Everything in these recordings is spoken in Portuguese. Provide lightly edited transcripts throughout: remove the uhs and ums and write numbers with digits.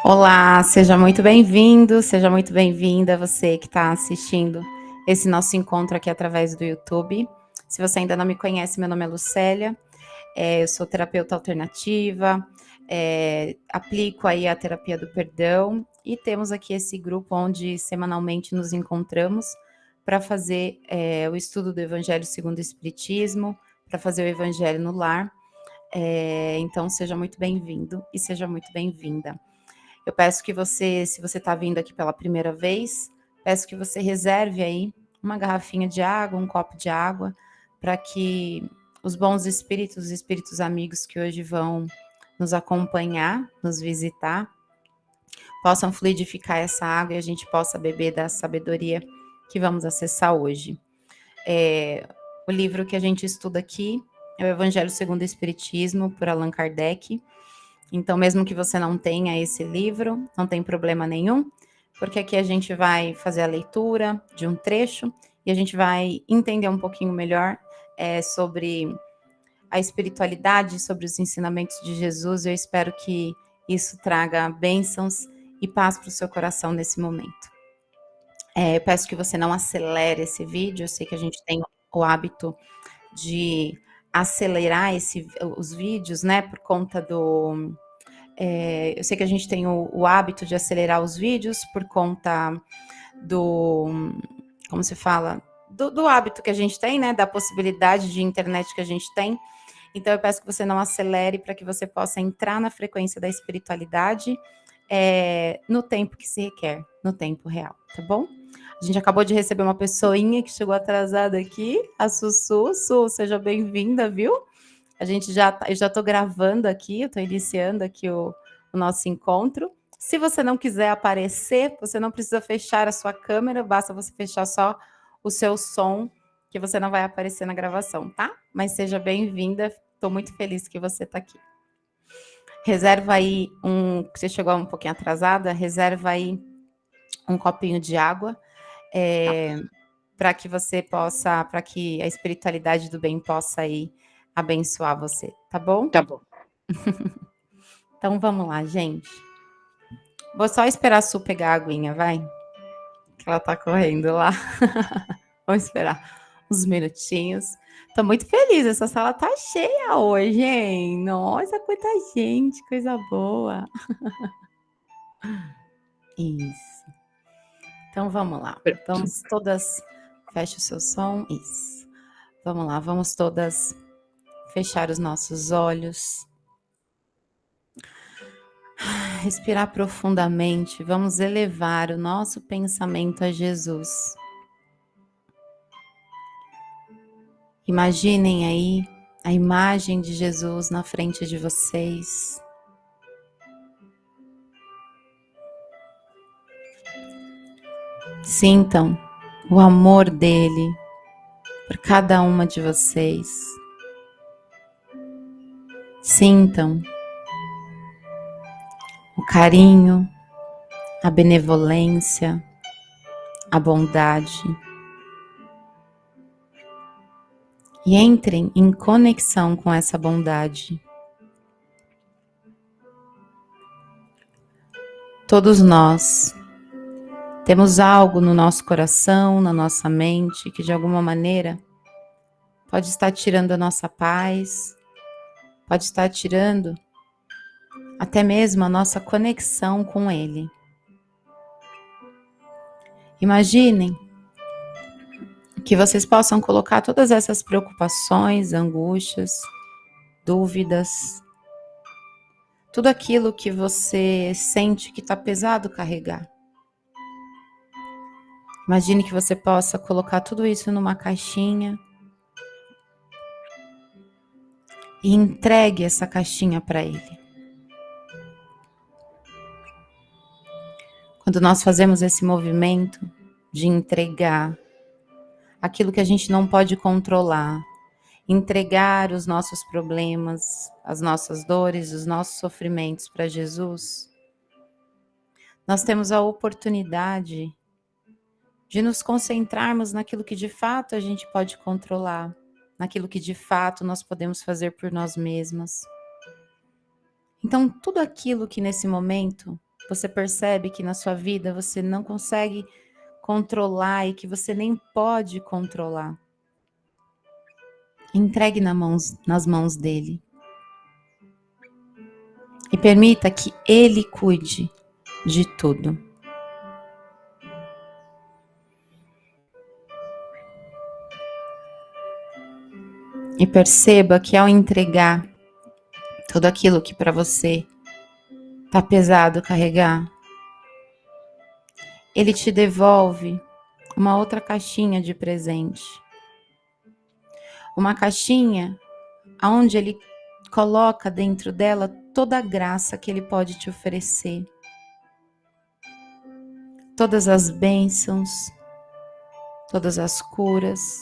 Olá, seja muito bem-vindo, seja muito bem-vinda você que está assistindo esse nosso encontro aqui através do YouTube. Se você ainda não me conhece, meu nome é Lucélia, eu sou terapeuta alternativa, aplico aí a terapia do perdão e temos aqui esse grupo onde semanalmente nos encontramos para fazer o estudo do Evangelho segundo o Espiritismo, para fazer o Evangelho no lar. Então, seja muito bem-vindo e seja muito bem-vinda. Eu peço que você, se você está vindo aqui pela primeira vez, peço que você reserve aí uma garrafinha de água, um copo de água, para que os bons espíritos, os espíritos amigos que hoje vão nos acompanhar, nos visitar, possam fluidificar essa água e a gente possa beber da sabedoria que vamos acessar hoje. O livro que a gente estuda aqui é o Evangelho segundo o Espiritismo, por Allan Kardec. Então, mesmo que você não tenha esse livro, não tem problema nenhum, porque aqui a gente vai fazer a leitura de um trecho e a gente vai entender um pouquinho melhor sobre a espiritualidade, sobre os ensinamentos de Jesus. Eu espero que isso traga bênçãos e paz para o seu coração nesse momento. Eu peço que você não acelere esse vídeo, eu sei que a gente tem o hábito de acelerar os vídeos, né, por conta do... eu sei que a gente tem o hábito de acelerar os vídeos por conta do... Como se fala? Do hábito que a gente tem, né, da possibilidade de internet que a gente tem. Então, eu peço que você não acelere para que você possa entrar na frequência da espiritualidade no tempo que se requer, no tempo real, tá bom? A gente acabou de receber uma pessoinha que chegou atrasada aqui, a Sussu. Su, seja bem-vinda, viu? Eu já estou gravando aqui, eu estou iniciando aqui o nosso encontro. Se você não quiser aparecer, você não precisa fechar a sua câmera, basta você fechar só o seu som, que você não vai aparecer na gravação, tá? Mas seja bem-vinda, estou muito feliz que você está aqui. Reserva aí você chegou um pouquinho atrasada, reserva aí um copinho de água, para que você possa, para que a espiritualidade do bem possa aí abençoar você, tá bom? Tá bom. Então vamos lá, gente. Vou só esperar a Su pegar a aguinha, vai? Que ela tá correndo lá. Vamos esperar uns minutinhos. Tô muito feliz, essa sala tá cheia hoje, hein? Nossa, quanta gente, coisa boa. Isso. Então vamos lá. Vamos todas. Feche o seu som. Isso. Vamos lá, vamos todas fechar os nossos olhos. Respirar profundamente. Vamos elevar o nosso pensamento a Jesus. Imaginem aí a imagem de Jesus na frente de vocês. Sintam o amor dele por cada uma de vocês. Sintam o carinho, a benevolência, a bondade. E entrem em conexão com essa bondade. Todos nós temos algo no nosso coração, na nossa mente, que de alguma maneira pode estar tirando a nossa paz, pode estar tirando até mesmo a nossa conexão com Ele. Imaginem que vocês possam colocar todas essas preocupações, angústias, dúvidas, tudo aquilo que você sente que está pesado carregar. Imagine que você possa colocar tudo isso numa caixinha e entregue essa caixinha para Ele. Quando nós fazemos esse movimento de entregar aquilo que a gente não pode controlar, entregar os nossos problemas, as nossas dores, os nossos sofrimentos para Jesus, nós temos a oportunidade de nos concentrarmos naquilo que de fato a gente pode controlar, naquilo que de fato nós podemos fazer por nós mesmas. Então, tudo aquilo que nesse momento você percebe que na sua vida você não consegue controlar e que você nem pode controlar, entregue nas mãos dele. E permita que ele cuide de tudo. E perceba que ao entregar tudo aquilo que para você tá pesado carregar, ele te devolve uma outra caixinha de presente. Uma caixinha onde ele coloca dentro dela toda a graça que ele pode te oferecer. Todas as bênçãos, todas as curas,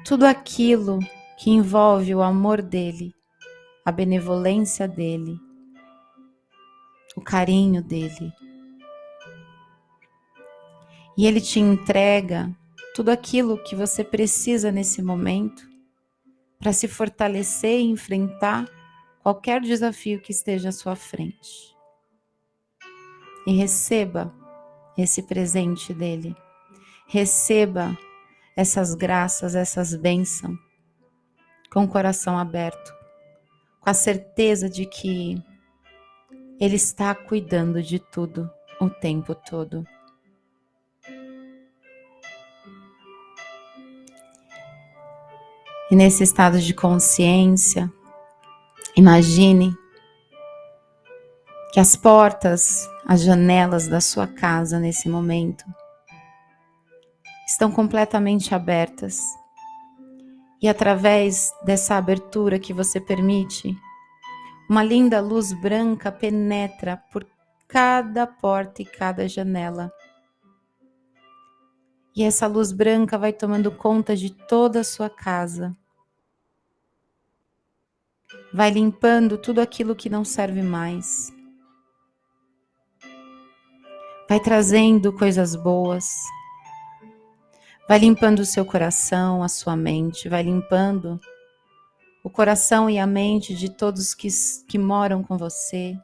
tudo aquilo que envolve o amor dele, a benevolência dele, o carinho dele. E ele te entrega tudo aquilo que você precisa nesse momento para se fortalecer e enfrentar qualquer desafio que esteja à sua frente. E receba esse presente dele. Receba essas graças, essas bênçãos, com o coração aberto, com a certeza de que ele está cuidando de tudo o tempo todo. E nesse estado de consciência, imagine que as portas, as janelas da sua casa nesse momento estão completamente abertas. E através dessa abertura que você permite, uma linda luz branca penetra por cada porta e cada janela. E essa luz branca vai tomando conta de toda a sua casa. Vai limpando tudo aquilo que não serve mais. Vai trazendo coisas boas. Vai limpando o seu coração, a sua mente. Vai limpando o coração e a mente de todos que moram com você.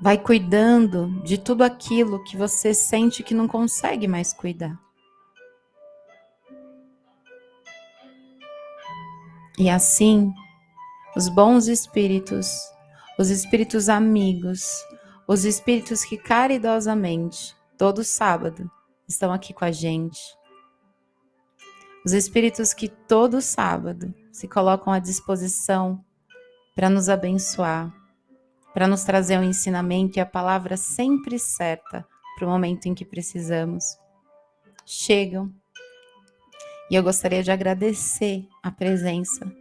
Vai cuidando de tudo aquilo que você sente que não consegue mais cuidar. E assim, os bons espíritos, os espíritos amigos, os espíritos que caridosamente, todo sábado, estão aqui com a gente. Os espíritos que todo sábado se colocam à disposição para nos abençoar, para nos trazer um ensinamento e a palavra sempre certa para o momento em que precisamos. Chegam. E eu gostaria de agradecer a presença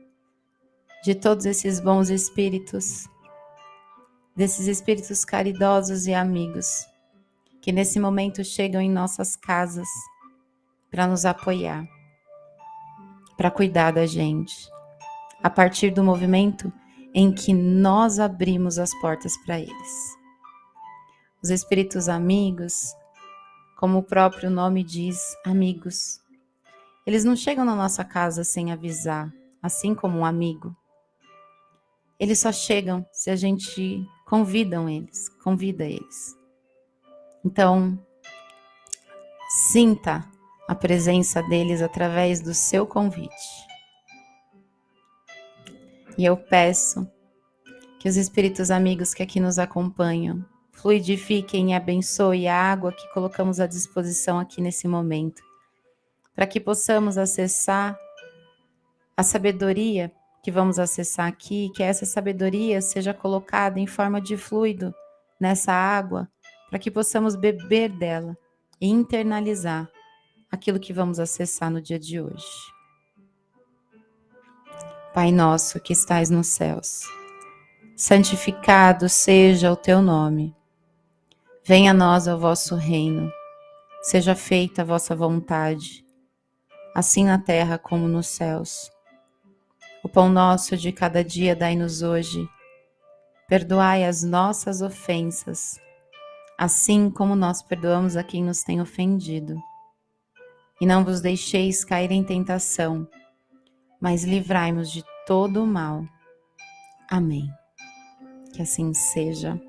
de todos esses bons espíritos, desses espíritos caridosos e amigos, que nesse momento chegam em nossas casas para nos apoiar, para cuidar da gente, a partir do movimento em que nós abrimos as portas para eles. Os espíritos amigos, como o próprio nome diz, amigos, eles não chegam na nossa casa sem avisar, assim como um amigo. Eles só chegam se a gente convida eles. Então, sinta a presença deles através do seu convite. E eu peço que os espíritos amigos que aqui nos acompanham fluidifiquem e abençoem a água que colocamos à disposição aqui nesse momento, para que possamos acessar a sabedoria que vamos acessar aqui, que essa sabedoria seja colocada em forma de fluido nessa água, para que possamos beber dela e internalizar aquilo que vamos acessar no dia de hoje. Pai nosso que estais nos céus, santificado seja o teu nome. Venha a nós o vosso reino. Seja feita a vossa vontade, assim na terra como nos céus. O pão nosso de cada dia dai-nos hoje. Perdoai as nossas ofensas, assim como nós perdoamos a quem nos tem ofendido. E não vos deixeis cair em tentação, mas livrai-nos de todo o mal. Amém. Que assim seja.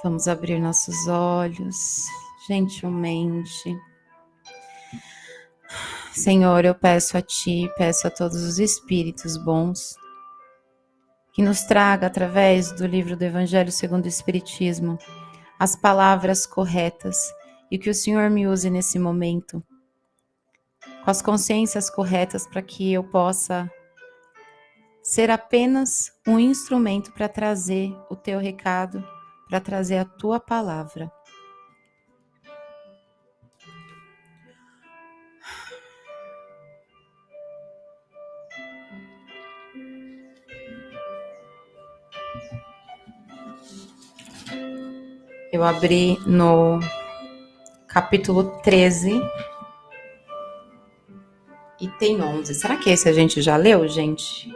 Vamos abrir nossos olhos gentilmente. Senhor, eu peço a Ti, peço a todos os espíritos bons que nos traga através do livro do Evangelho segundo o Espiritismo as palavras corretas e que o Senhor me use nesse momento com as consciências corretas para que eu possa ser apenas um instrumento para trazer o Teu recado, para trazer a Tua palavra. Eu abri no capítulo 13 e tem 11. Será que esse a gente já leu, gente?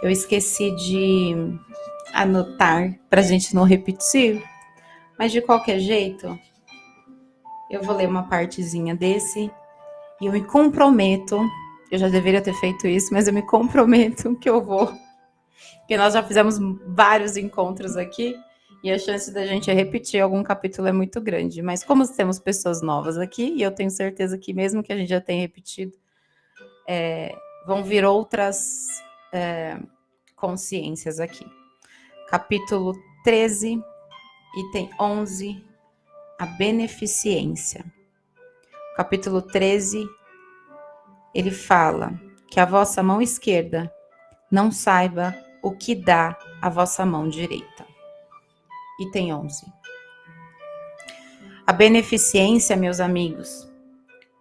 Eu esqueci de anotar para a gente não repetir, mas de qualquer jeito, eu vou ler uma partezinha desse e eu me comprometo, eu já deveria ter feito isso, mas eu me comprometo que eu vou, porque nós já fizemos vários encontros aqui, e a chance da gente repetir algum capítulo é muito grande. Mas como temos pessoas novas aqui, e eu tenho certeza que mesmo que a gente já tenha repetido, vão vir outras consciências aqui. Capítulo 13, item 11, a beneficência. Capítulo 13, ele fala que a vossa mão esquerda não saiba o que dá a vossa mão direita. Item 11. A beneficência, meus amigos,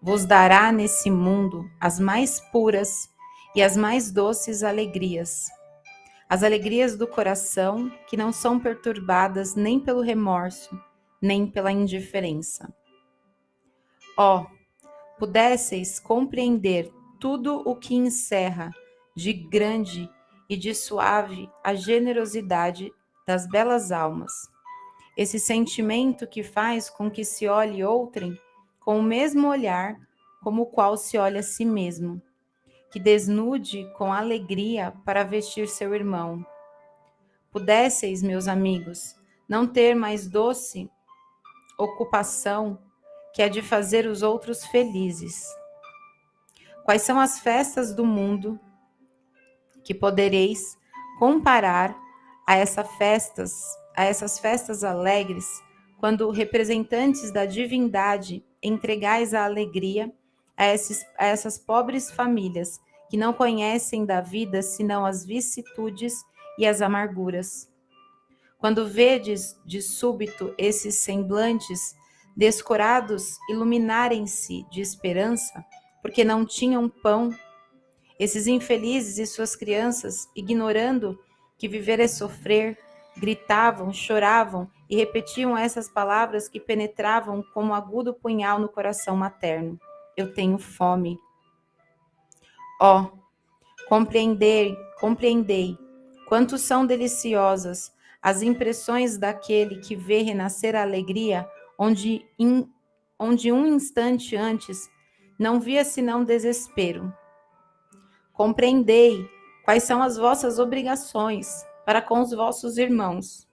vos dará nesse mundo as mais puras e as mais doces alegrias. As alegrias do coração que não são perturbadas nem pelo remorso, nem pela indiferença. Ó, pudesseis compreender tudo o que encerra de grande e de suave a generosidade das belas almas. Esse sentimento que faz com que se olhe outrem com o mesmo olhar como o qual se olha a si mesmo, que desnude com alegria para vestir seu irmão. Pudesseis, meus amigos, não ter mais doce ocupação que é de fazer os outros felizes. Quais são as festas do mundo que podereis comparar a essas festas alegres, quando representantes da divindade entregais a alegria a essas pobres famílias que não conhecem da vida senão as vicissitudes e as amarguras? Quando vedes de súbito esses semblantes descorados iluminarem-se de esperança, porque não tinham pão, esses infelizes e suas crianças, ignorando que viver é sofrer, gritavam, choravam e repetiam essas palavras que penetravam como agudo punhal no coração materno: eu tenho fome. Ó, compreendei quanto são deliciosas as impressões daquele que vê renascer a alegria onde um instante antes não via senão desespero. Compreendei quais são as vossas obrigações para com os vossos irmãos.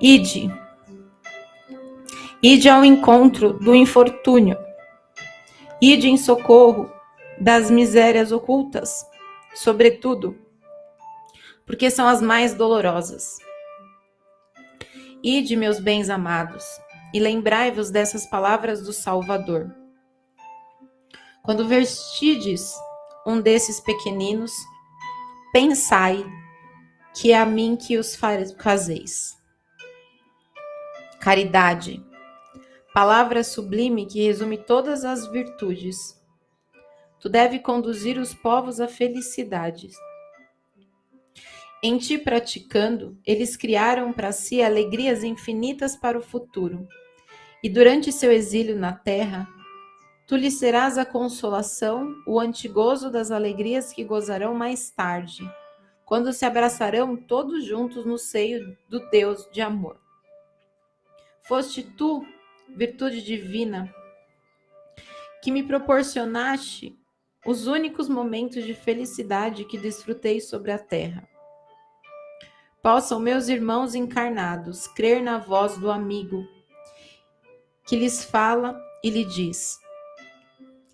Ide ao encontro do infortúnio. Ide em socorro das misérias ocultas, sobretudo, porque são as mais dolorosas. Ide, meus bens amados, e lembrai-vos dessas palavras do Salvador. Quando vestirdes um desses pequeninos, pensai que é a mim que os fazeis. Caridade, palavra sublime que resume todas as virtudes. Tu deve conduzir os povos à felicidade. Em ti praticando, eles criaram para si alegrias infinitas para o futuro. E durante seu exílio na terra, tu lhes serás a consolação, o antigozo das alegrias que gozarão mais tarde, quando se abraçarão todos juntos no seio do Deus de amor. Foste tu, virtude divina, que me proporcionaste os únicos momentos de felicidade que desfrutei sobre a terra. Possam meus irmãos encarnados crer na voz do amigo que lhes fala e lhe diz: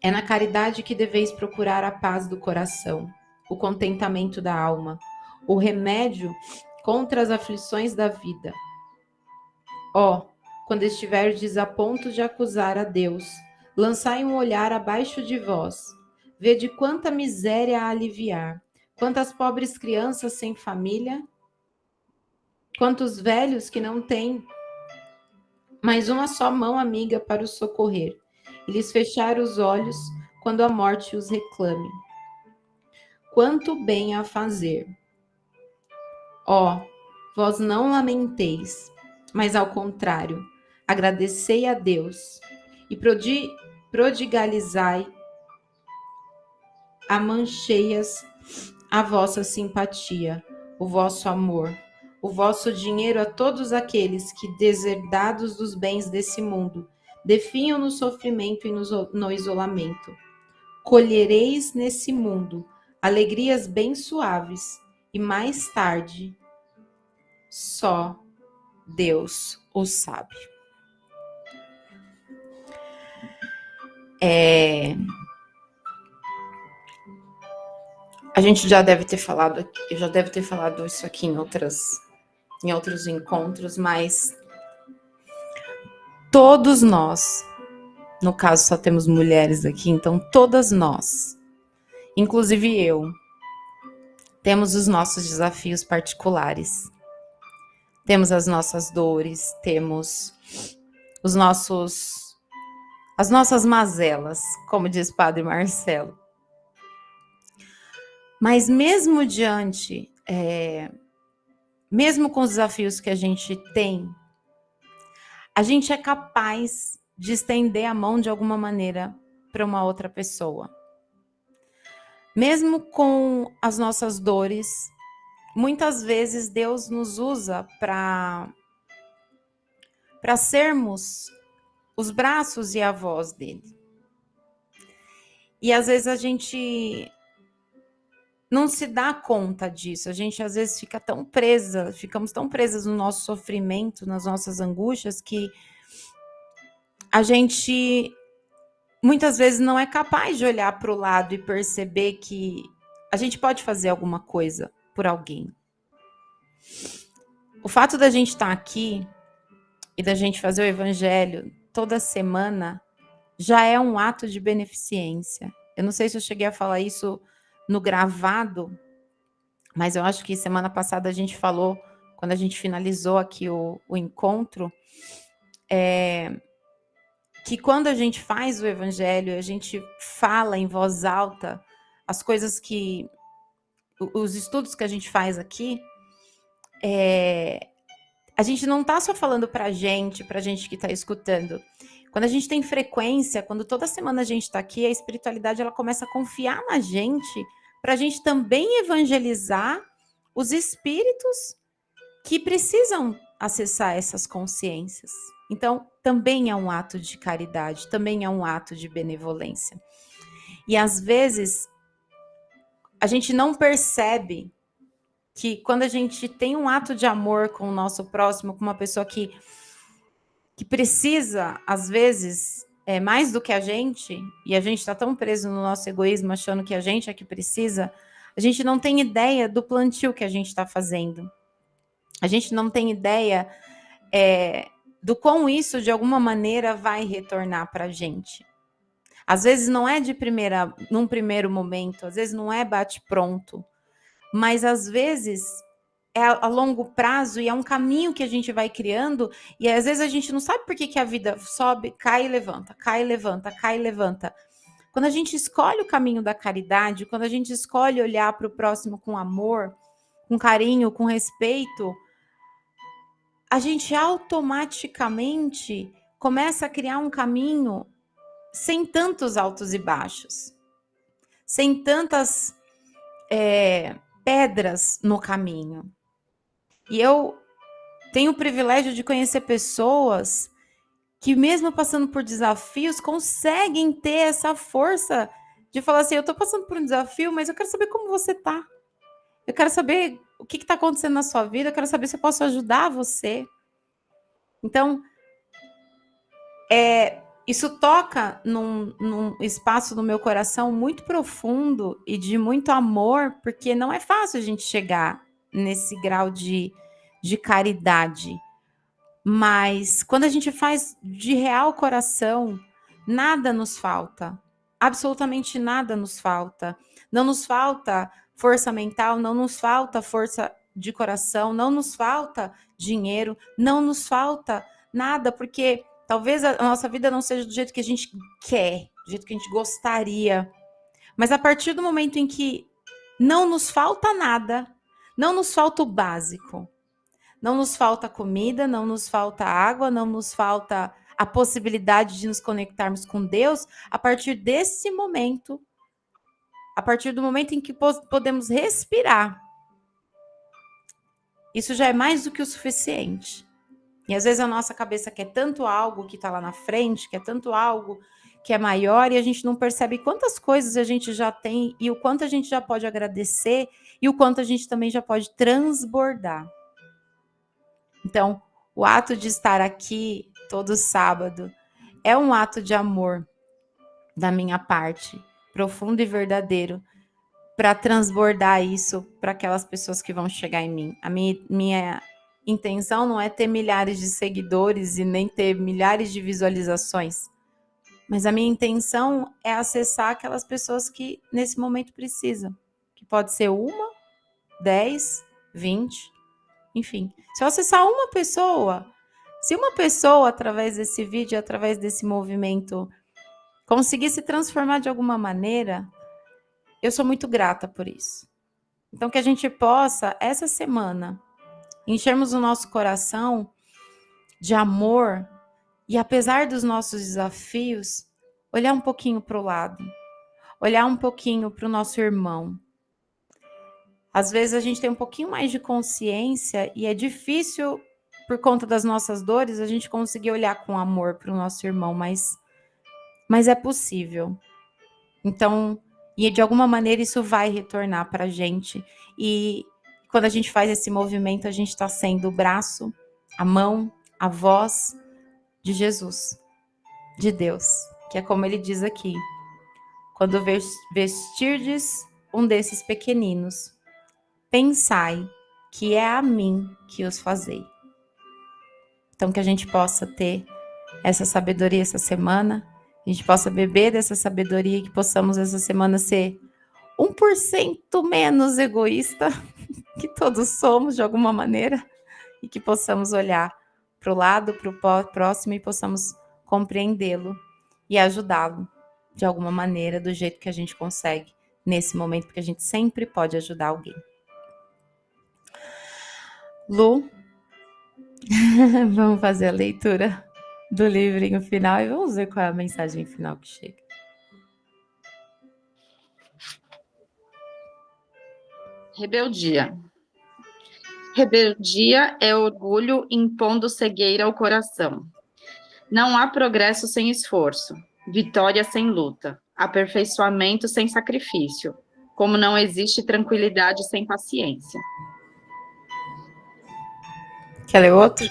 é na caridade que deveis procurar a paz do coração, o contentamento da alma, o remédio contra as aflições da vida. Ó, quando estiverdes a ponto de acusar a Deus, lançai um olhar abaixo de vós, vede quanta miséria a aliviar, quantas pobres crianças sem família, quantos velhos que não têm mais uma só mão amiga para os socorrer, e lhes fechar os olhos quando a morte os reclame. Quanto bem a fazer! Ó, vós não lamenteis, mas ao contrário, agradecei a Deus e prodigalizai a mancheias a vossa simpatia, o vosso amor, o vosso dinheiro a todos aqueles que, deserdados dos bens desse mundo, definham no sofrimento e no isolamento. Colhereis nesse mundo alegrias bem suaves e mais tarde só Deus o sabe. A gente já deve ter falado, eu já devo ter falado isso aqui em outros encontros, mas todos nós, no caso só temos mulheres aqui, então todas nós, inclusive eu, temos os nossos desafios particulares. Temos as nossas dores, temos as nossas mazelas, como diz Padre Marcelo. Mas mesmo mesmo com os desafios que a gente tem, a gente é capaz de estender a mão de alguma maneira para uma outra pessoa. Mesmo com as nossas dores, muitas vezes Deus nos usa para sermos os braços e a voz dele. E às vezes a gente não se dá conta disso. A gente às vezes ficamos tão presas no nosso sofrimento, nas nossas angústias, que a gente muitas vezes não é capaz de olhar para o lado e perceber que a gente pode fazer alguma coisa por alguém. O fato da gente estar aqui e da gente fazer o evangelho toda semana já é um ato de beneficência. Eu não sei se eu cheguei a falar isso no gravado, mas eu acho que semana passada a gente falou, quando a gente finalizou aqui o encontro, que quando a gente faz o evangelho, a gente fala em voz alta as coisas os estudos que a gente faz aqui, a gente não está só falando para a gente que está escutando. Quando a gente tem frequência, quando toda semana a gente está aqui, a espiritualidade ela começa a confiar na gente, para a gente também evangelizar os espíritos que precisam acessar essas consciências. Então, também é um ato de caridade, também é um ato de benevolência. E às vezes, a gente não percebe que quando a gente tem um ato de amor com o nosso próximo, com uma pessoa que precisa, às vezes, mais do que a gente, e a gente está tão preso no nosso egoísmo, achando que a gente é que precisa, a gente não tem ideia do plantio que a gente está fazendo. A gente não tem ideia do quão isso, de alguma maneira, vai retornar para a gente. Às vezes não é num primeiro momento, às vezes não é bate-pronto, mas às vezes é a longo prazo e é um caminho que a gente vai criando e às vezes a gente não sabe por que a vida sobe, cai e levanta, cai e levanta, cai e levanta. Quando a gente escolhe o caminho da caridade, quando a gente escolhe olhar para o próximo com amor, com carinho, com respeito, a gente automaticamente começa a criar um caminho sem tantos altos e baixos, sem tantas pedras no caminho. E eu tenho o privilégio de conhecer pessoas que mesmo passando por desafios, conseguem ter essa força de falar assim, eu tô passando por um desafio, mas eu quero saber como você tá. Eu quero saber o que está acontecendo na sua vida, eu quero saber se eu posso ajudar você. Então, isso toca num espaço no meu coração muito profundo e de muito amor, porque não é fácil a gente chegar nesse grau de caridade. Mas quando a gente faz de real coração, nada nos falta. Absolutamente nada nos falta. Não nos falta força mental, não nos falta força de coração, não nos falta dinheiro, não nos falta nada, porque talvez a nossa vida não seja do jeito que a gente quer, do jeito que a gente gostaria. Mas a partir do momento em que não nos falta nada, não nos falta o básico. Não nos falta comida, não nos falta água, não nos falta a possibilidade de nos conectarmos com Deus. A partir desse momento, a partir do momento em que podemos respirar, isso já é mais do que o suficiente. E às vezes a nossa cabeça quer tanto algo que está lá na frente, quer tanto algo que é maior, e a gente não percebe quantas coisas a gente já tem e o quanto a gente já pode agradecer e o quanto a gente também já pode transbordar. Então, o ato de estar aqui todo sábado é um ato de amor da minha parte, profundo e verdadeiro, para transbordar isso para aquelas pessoas que vão chegar em mim. A minha intenção não é ter milhares de seguidores e nem ter milhares de visualizações, mas a minha intenção é acessar aquelas pessoas que nesse momento precisam, que pode ser 1, 10, 20, enfim. Se eu acessar uma pessoa, se uma pessoa, através desse vídeo, através desse movimento, conseguir se transformar de alguma maneira, eu sou muito grata por isso. Então, que a gente possa, essa semana, enchermos o nosso coração de amor e, apesar dos nossos desafios, olhar um pouquinho para o lado, olhar um pouquinho para o nosso irmão. Às vezes a gente tem um pouquinho mais de consciência e é difícil, por conta das nossas dores, a gente conseguir olhar com amor para o nosso irmão, mas é possível. Então, e de alguma maneira isso vai retornar para a gente. E quando a gente faz esse movimento, a gente está sendo o braço, a mão, a voz de Jesus, de Deus, que é como ele diz aqui: quando vestirdes um desses pequeninos, pensai que é a mim que os fazei. Então, que a gente possa ter essa sabedoria essa semana, a gente possa beber dessa sabedoria, que possamos essa semana ser 1% menos egoísta, que todos somos de alguma maneira, e que possamos olhar para o lado, para o próximo e possamos compreendê-lo e ajudá-lo de alguma maneira, do jeito que a gente consegue nesse momento, porque a gente sempre pode ajudar alguém. Lu, vamos fazer a leitura do livrinho final e vamos ver qual é a mensagem final que chega. Rebeldia. Rebeldia é orgulho impondo cegueira ao coração. Não há progresso sem esforço, vitória sem luta, aperfeiçoamento sem sacrifício, como não existe tranquilidade sem paciência. Quer ler outro?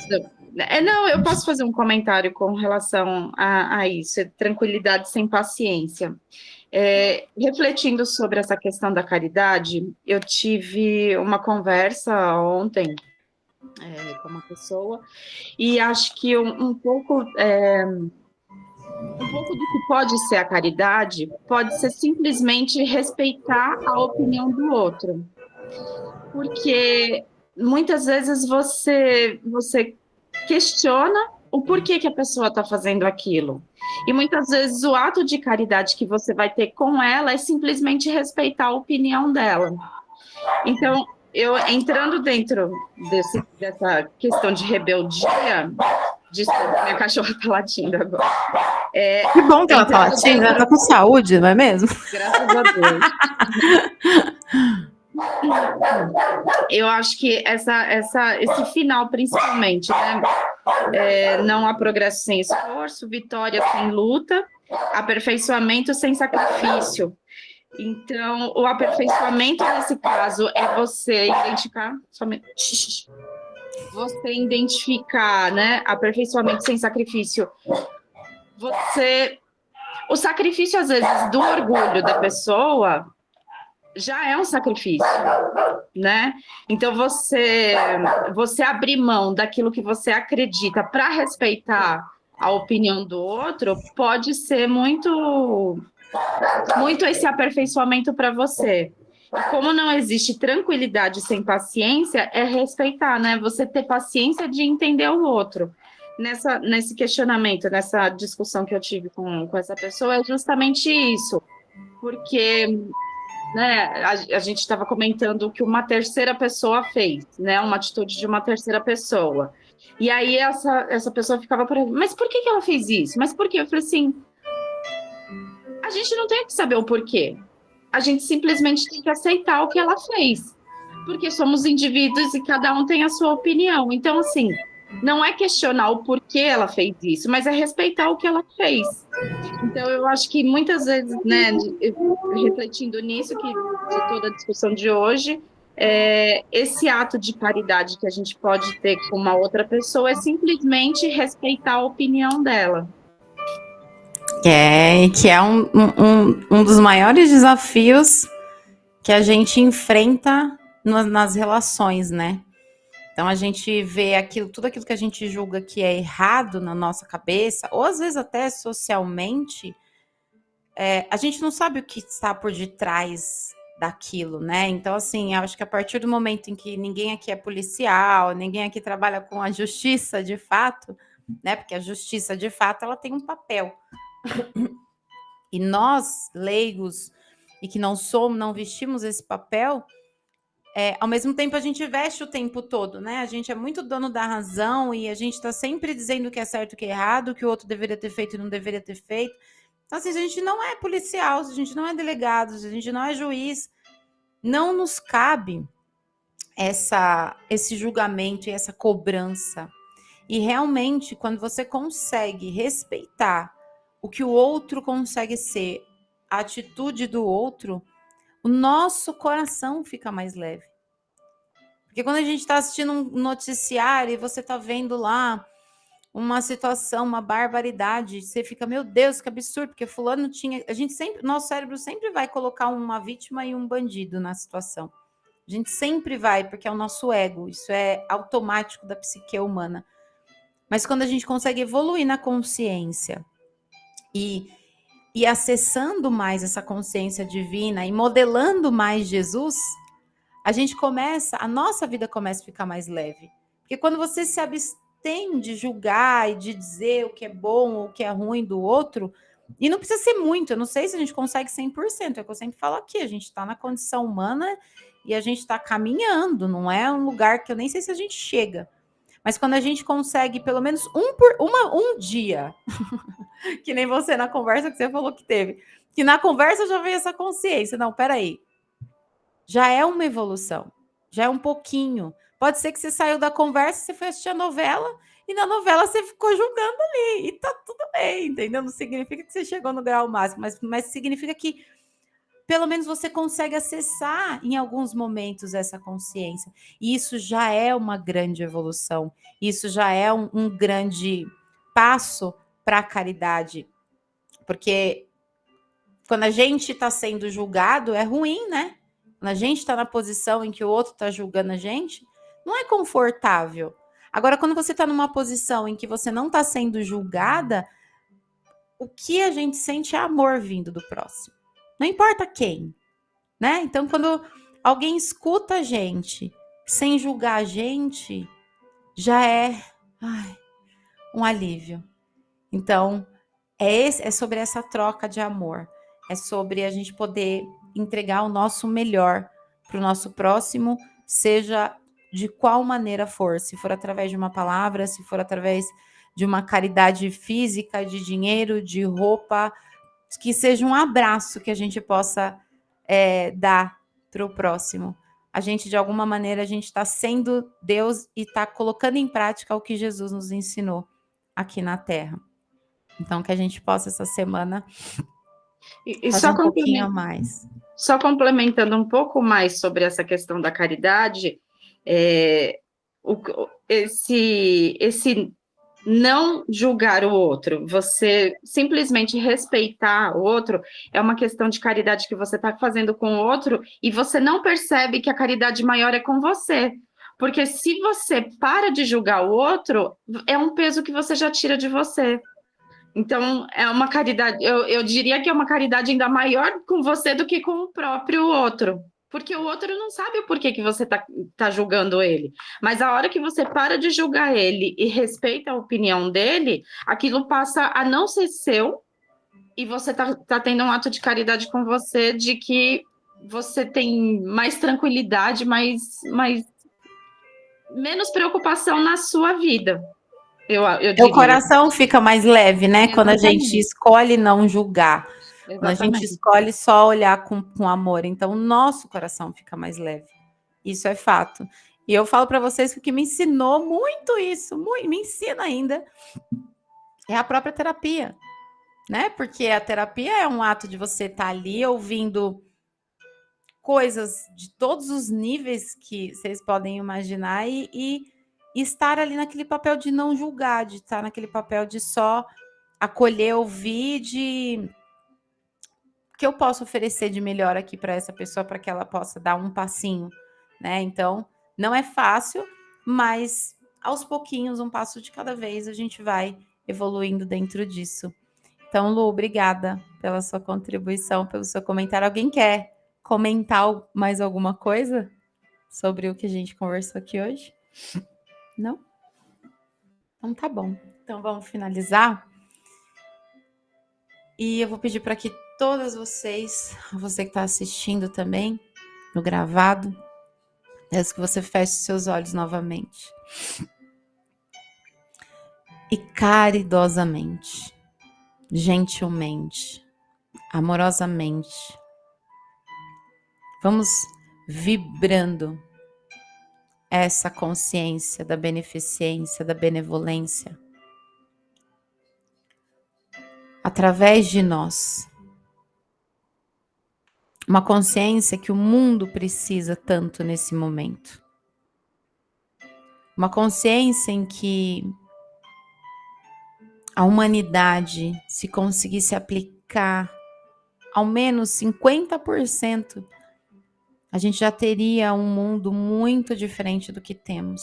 Não, eu posso fazer um comentário com relação a isso, tranquilidade sem paciência. Refletindo sobre essa questão da caridade, eu tive uma conversa ontem com uma pessoa, e acho que um pouco do que pode ser a caridade pode ser simplesmente respeitar a opinião do outro, porque muitas vezes você questiona o porquê que a pessoa está fazendo aquilo. E muitas vezes o ato de caridade que você vai ter com ela é simplesmente respeitar a opinião dela. Então, eu entrando dentro dessa questão de rebeldia, desculpa, minha cachorra está latindo agora. Que bom que ela está latindo, ela está com saúde, não é mesmo? Graças a Deus. Eu acho que esse final, principalmente, né? Não há progresso sem esforço, vitória sem luta, aperfeiçoamento sem sacrifício. Então, o aperfeiçoamento nesse caso é você identificar né? Aperfeiçoamento sem sacrifício. O sacrifício, às vezes, do orgulho da pessoa já é um sacrifício, né? Então, você abrir mão daquilo que você acredita para respeitar a opinião do outro pode ser muito, muito esse aperfeiçoamento para você. E como não existe tranquilidade sem paciência, é respeitar, né? Você ter paciência de entender o outro. Nesse questionamento, nessa discussão que eu tive com essa pessoa, é justamente isso. Porque, né, a gente estava comentando o que uma terceira pessoa fez, né? Uma atitude de uma terceira pessoa. E aí essa pessoa ficava por aí, mas por que ela fez isso? Mas por quê? Eu falei assim, a gente não tem que saber o porquê. A gente simplesmente tem que aceitar o que ela fez. Porque somos indivíduos e cada um tem a sua opinião. Então, assim, não é questionar o porquê ela fez isso, mas é respeitar o que ela fez. Então, eu acho que muitas vezes, né, refletindo nisso, de toda a discussão de hoje, esse ato de caridade que a gente pode ter com uma outra pessoa é simplesmente respeitar a opinião dela. Que é um dos maiores desafios que a gente enfrenta nas relações, né? Então a gente vê tudo aquilo que a gente julga que é errado na nossa cabeça, ou às vezes até socialmente, a gente não sabe o que está por detrás daquilo, né? Então, assim, eu acho que a partir do momento em que ninguém aqui é policial, ninguém aqui trabalha com a justiça de fato, né? Porque a justiça de fato ela tem um papel. E nós, leigos, e que não vestimos esse papel, ao mesmo tempo a gente veste o tempo todo, né? A gente é muito dono da razão e a gente está sempre dizendo o que é certo e o que é errado, o que o outro deveria ter feito e não deveria ter feito. Então, assim, a gente não é policial, a gente não é delegado, a gente não é juiz, não nos cabe esse julgamento e essa cobrança. E realmente, quando você consegue respeitar o que o outro consegue ser, a atitude do outro, o nosso coração fica mais leve. Porque quando a gente está assistindo um noticiário e você está vendo lá uma situação, uma barbaridade, você fica, meu Deus, que absurdo, porque fulano tinha... nosso cérebro sempre vai colocar uma vítima e um bandido na situação. A gente sempre vai, porque é o nosso ego, isso é automático da psique humana. Mas quando a gente consegue evoluir na consciência e acessando mais essa consciência divina e modelando mais Jesus, a nossa vida começa a ficar mais leve. Porque quando você se abstém de julgar e de dizer o que é bom ou o que é ruim do outro, e não precisa ser muito, eu não sei se a gente consegue 100%, é o que eu sempre falo aqui, a gente está na condição humana e a gente está caminhando, não é um lugar que eu nem sei se a gente chega. Mas quando a gente consegue pelo menos um dia, que nem você na conversa que você falou que teve, que na conversa já veio essa consciência, não, peraí, já é uma evolução, já é um pouquinho. Pode ser que você saiu da conversa, você foi assistir a novela, e na novela você ficou julgando ali, e tá tudo bem, entendeu? Não significa que você chegou no grau máximo, mas significa que pelo menos você consegue acessar em alguns momentos essa consciência. E isso já é uma grande evolução. Isso já é um grande passo para a caridade. Porque quando a gente está sendo julgado, é ruim, né? Quando a gente está na posição em que o outro está julgando a gente, não é confortável. Agora, quando você está numa posição em que você não está sendo julgada, o que a gente sente é amor vindo do próximo. Não importa quem, né? Então, quando alguém escuta a gente sem julgar a gente, já é um alívio. Então, é sobre essa troca de amor. É sobre a gente poder entregar o nosso melhor para o nosso próximo, seja de qual maneira for. Se for através de uma palavra, se for através de uma caridade física, de dinheiro, de roupa, que seja um abraço que a gente possa dar para o próximo. a gente, de alguma maneira, a gente está sendo Deus e está colocando em prática o que Jesus nos ensinou aqui na Terra. Então, que a gente possa, essa semana, fazer um pouquinho a mais. Só complementando um pouco mais sobre essa questão da caridade, esse não julgar o outro, você simplesmente respeitar o outro, é uma questão de caridade que você está fazendo com o outro e você não percebe que a caridade maior é com você. Porque se você para de julgar o outro, é um peso que você já tira de você. Então, é uma caridade, eu diria que é uma caridade ainda maior com você do que com o próprio outro. Porque o outro não sabe o porquê que você tá julgando ele. Mas a hora que você para de julgar ele e respeita a opinião dele, aquilo passa a não ser seu e você tá tendo um ato de caridade com você, de que você tem mais tranquilidade, menos preocupação na sua vida. Eu diria. O coração fica mais leve, né? Exatamente. Quando a gente escolhe não julgar. Exatamente. Quando a gente escolhe só olhar com amor. Então, o nosso coração fica mais leve. Isso é fato. E eu falo para vocês que o que me ensinou muito isso, me ensina ainda, é a própria terapia. Né? Porque a terapia é um ato de você estar ali ouvindo coisas de todos os níveis que vocês podem imaginar e estar ali naquele papel de não julgar, de estar naquele papel de só acolher, ouvir, de que eu posso oferecer de melhor aqui para essa pessoa, para que ela possa dar um passinho, né? Então, não é fácil, mas aos pouquinhos, um passo de cada vez, a gente vai evoluindo dentro disso. Então, Lu, obrigada pela sua contribuição, pelo seu comentário. Alguém quer comentar mais alguma coisa sobre o que a gente conversou aqui hoje? Não? Então tá bom. Então vamos finalizar. E eu vou pedir para que todas vocês, você que está assistindo também, no gravado, peço que você feche seus olhos novamente. E caridosamente, gentilmente, amorosamente, vamos vibrando essa consciência da beneficência, da benevolência, através de nós. Uma consciência que o mundo precisa tanto nesse momento. Uma consciência em que a humanidade, se conseguisse aplicar ao menos 50%, a gente já teria um mundo muito diferente do que temos.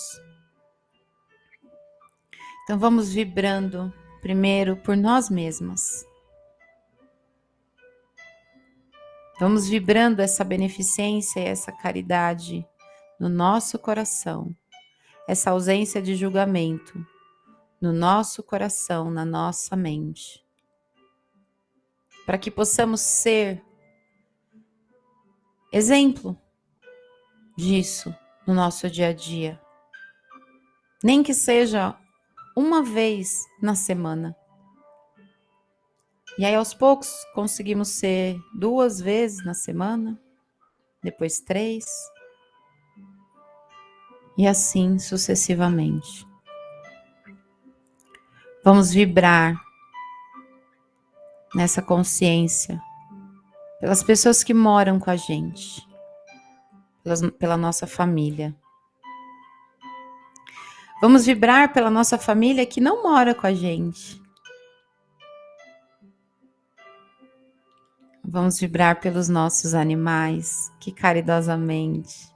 Então vamos vibrando primeiro por nós mesmas. Vamos vibrando essa beneficência e essa caridade no nosso coração. Essa ausência de julgamento no nosso coração, na nossa mente. Para que possamos ser exemplo disso no nosso dia a dia. Nem que seja uma vez na semana. E aí, aos poucos, conseguimos ser 2 vezes na semana, depois 3, e assim sucessivamente. Vamos vibrar nessa consciência pelas pessoas que moram com a gente, pela nossa família. Vamos vibrar pela nossa família que não mora com a gente. Vamos vibrar pelos nossos animais que caridosamente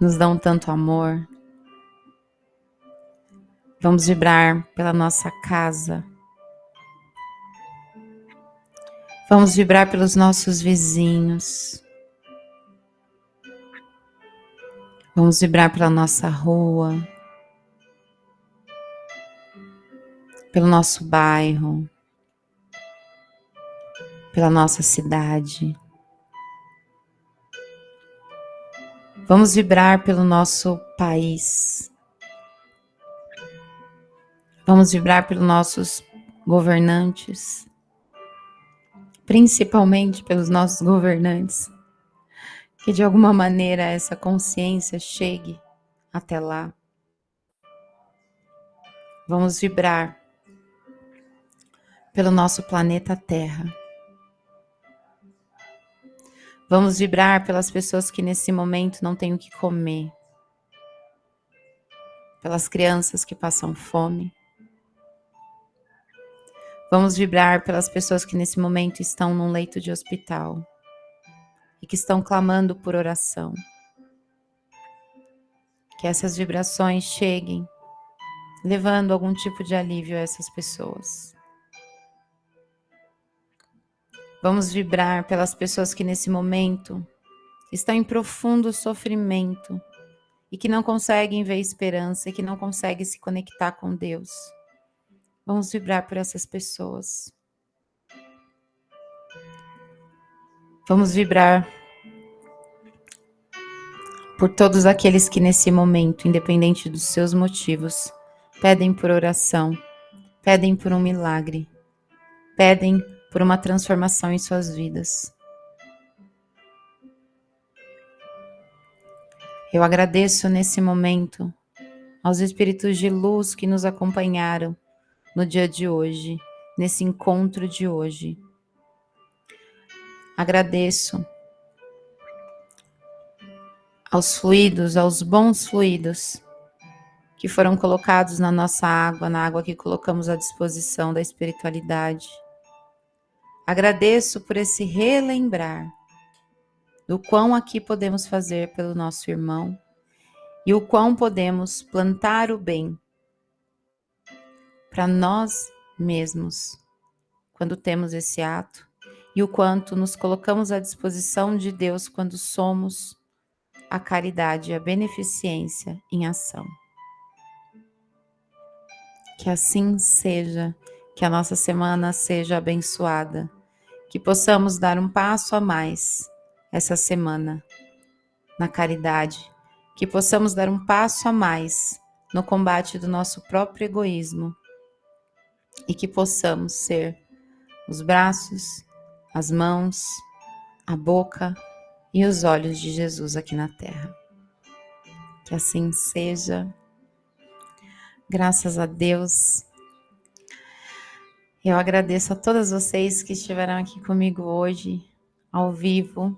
nos dão tanto amor. Vamos vibrar pela nossa casa. Vamos vibrar pelos nossos vizinhos. Vamos vibrar pela nossa rua, pelo nosso bairro, pela nossa cidade. Vamos vibrar pelo nosso país. Vamos vibrar pelos nossos governantes, principalmente pelos nossos governantes, Que de alguma maneira essa consciência chegue até lá. Vamos vibrar pelo nosso planeta Terra. Vamos vibrar pelas pessoas que nesse momento não têm o que comer. Pelas crianças que passam fome. Vamos vibrar pelas pessoas que nesse momento estão num leito de hospital e que estão clamando por oração. Que essas vibrações cheguem, levando algum tipo de alívio a essas pessoas. Vamos vibrar pelas pessoas que nesse momento estão em profundo sofrimento e que não conseguem ver esperança e que não conseguem se conectar com Deus. Vamos vibrar por essas pessoas. Vamos vibrar por todos aqueles que nesse momento, independente dos seus motivos, pedem por oração, pedem por um milagre, pedem por uma transformação em suas vidas. Eu agradeço nesse momento aos espíritos de luz que nos acompanharam no dia de hoje, nesse encontro de hoje. Agradeço aos fluidos, aos bons fluidos que foram colocados na nossa água, na água que colocamos à disposição da espiritualidade. Agradeço por esse relembrar do quão aqui podemos fazer pelo nosso irmão e o quão podemos plantar o bem para nós mesmos quando temos esse ato e o quanto nos colocamos à disposição de Deus quando somos a caridade e a beneficência em ação. Que assim seja, que a nossa semana seja abençoada, que possamos dar um passo a mais essa semana na caridade, que possamos dar um passo a mais no combate do nosso próprio egoísmo e que possamos ser os braços, as mãos, a boca e os olhos de Jesus aqui na Terra. Que assim seja. Graças a Deus. Eu agradeço a todas vocês que estiveram aqui comigo hoje, ao vivo.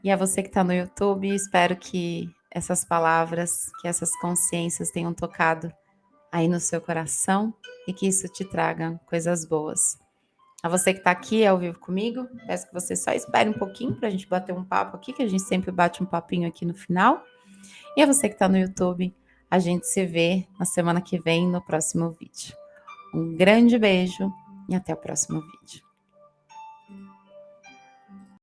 E a você que está no YouTube, espero que essas palavras, que essas consciências tenham tocado aí no seu coração e que isso te traga coisas boas. A você que está aqui ao vivo comigo, peço que você só espere um pouquinho para a gente bater um papo aqui, que a gente sempre bate um papinho aqui no final. E a você que está no YouTube, a gente se vê na semana que vem no próximo vídeo. Um grande beijo e até o próximo vídeo.